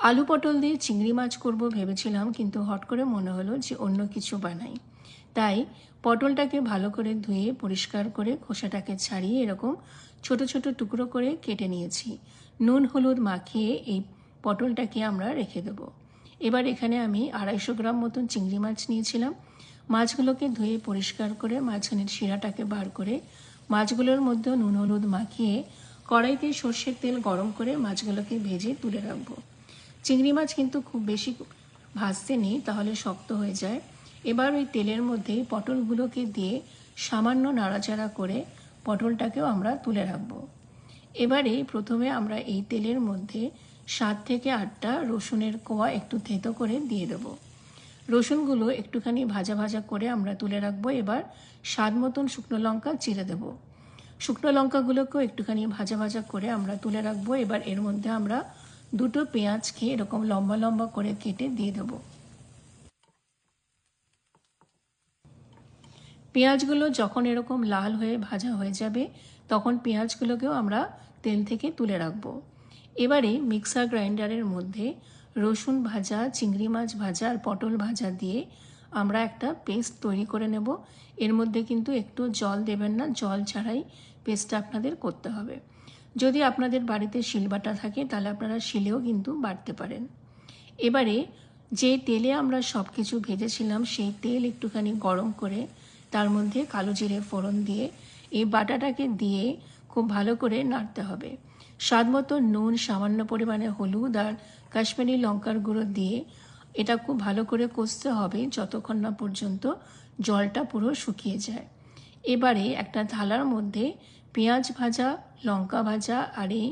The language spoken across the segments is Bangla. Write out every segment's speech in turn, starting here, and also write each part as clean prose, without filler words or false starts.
আলু পটল দিয়ে চিংড়ি মাছ করব ভেবেছিলাম, কিন্তু হট করে মনে হলো যে অন্য কিছু বানাই। তাই পটলটাকে ভালো করে ধুয়ে পরিষ্কার করে খোসাটাকে ছাড়িয়ে এরকম ছোট ছোট টুকরো করে কেটে নিয়েছি। নুন হলুদ মাখিয়ে এই পটলটাকে আমরা রেখে দেবো। এবার এখানে আমি 250 গ্রাম মতন চিংড়ি মাছ নিয়েছিলাম। মাছগুলোকে ধুয়ে পরিষ্কার করে মাঝখানের শিরাটাকে বার করে মাছগুলোর মধ্যে নুন হলুদ মাখিয়ে কড়াইতে সর্ষের তেল গরম করে মাছগুলোকে ভেজে তুলে রাখবো। চিংড়ি মাছ কিন্তু খুব বেশি ভাজতে নেই, তাহলে শক্ত হয়ে যায়। এবার ওই তেলের মধ্যে পটলগুলোকে দিয়ে সামান্য নাড়াচাড়া করে পটলটাকেও আমরা তুলে রাখবো। এবারে প্রথমে আমরা এই তেলের মধ্যে 7 থেকে 8টা রসুনের কোয়া একটু থেঁতো করে দিয়ে দেবো। রসুনগুলো একটুখানি ভাজা ভাজা করে আমরা তুলে রাখবো। এবার স্বাদ মতন শুকনো লঙ্কা চিড়ে দেবো। শুকনো লঙ্কাগুলোকেও একটুখানি ভাজা ভাজা করে আমরা তুলে রাখবো। এবার এর মধ্যে আমরা 2টো পেঁয়াজকে এরকম লম্বা লম্বা করে কেটে দিয়ে দেবো। পেঁয়াজগুলো যখন এরকম লাল হয়ে ভাজা হয়ে যাবে, তখন পেঁয়াজগুলোকেও আমরা তেল থেকে তুলে রাখবো। এবারে মিক্সার গ্রাইন্ডারের মধ্যে রসুন ভাজা, চিংড়ি মাছ ভাজা আর পটল ভাজা দিয়ে আমরা একটা পেস্ট তৈরি করে নেব। এর মধ্যে কিন্তু একটু জল দেবেন না, জল ছাড়াই পেস্টটা আপনাদের করতে হবে। যদি আপনাদের বাড়িতে শিলবাটা থাকে তাহলে আপনারা শিলেও কিন্তু বাটতে পারেন। এবারে যে তেলে আমরা সব কিছু ভেজেছিলাম সেই তেল একটুখানি গরম করে তার মধ্যে কালো জিরে ফোড়ন দিয়ে এই বাটাটাকে দিয়ে খুব ভালো করে নাড়তে হবে। স্বাদ মতো নুন, সামান্য পরিমাণে হলুদ আর কাশ্মীরি লঙ্কার গুঁড়ো দিয়ে এটা খুব ভালো করে কষতে হবে যতক্ষণ না পর্যন্ত জলটা পুরো শুকিয়ে যায়। এবারে একটা থালার মধ্যে পেঁয়াজ ভাজা, লঙ্কা ভাজা আর এই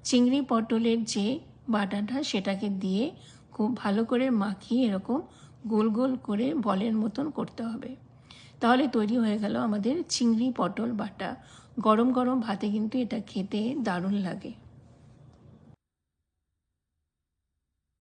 চিংড়ি পটলের যে বাটাটা সেটাকে দিয়ে খুব ভালো করে মাখিয়ে এরকম গোল গোল করে বলের মতন করতে হবে। তাহলে তৈরি হয়ে গেল আমাদের চিংড়ি পটল বাটা। গরম গরম ভাতে কিন্তু এটা খেতে দারুণ লাগে।